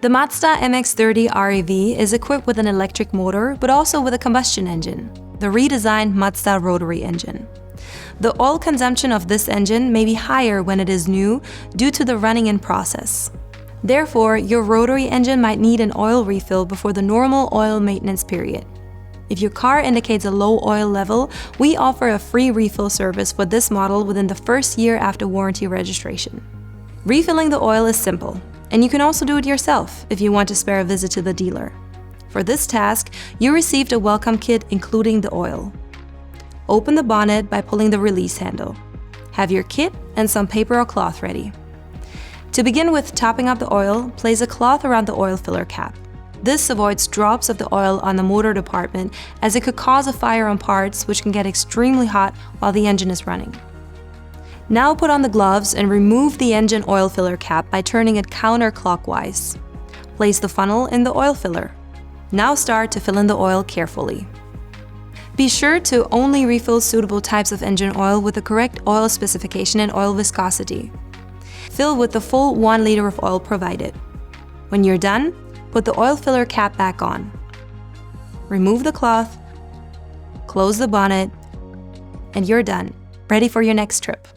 The Mazda MX-30 REV is equipped with an electric motor, but also with a combustion engine, the redesigned Mazda rotary engine. The oil consumption of this engine may be higher when it is new due to the running-in process. Therefore, your rotary engine might need an oil refill before the normal oil maintenance period. If your car indicates a low oil level, we offer a free refill service for this model within the first year after warranty registration. Refilling the oil is simple, and you can also do it yourself if you want to spare a visit to the dealer. For this task, you received a welcome kit including the oil. Open the bonnet by pulling the release handle. Have your kit and some paper or cloth ready. To begin with topping up the oil, place a cloth around the oil filler cap. This avoids drops of the oil on the motor department, as it could cause a fire on parts which can get extremely hot while the engine is running. Now put on the gloves and remove the engine oil filler cap by turning it counterclockwise. Place the funnel in the oil filler. Now start to fill in the oil carefully. Be sure to only refill suitable types of engine oil with the correct oil specification and oil viscosity. Fill with the full 1 liter of oil provided. When you're done, put the oil filler cap back on. Remove the cloth, close the bonnet, and you're done, ready for your next trip.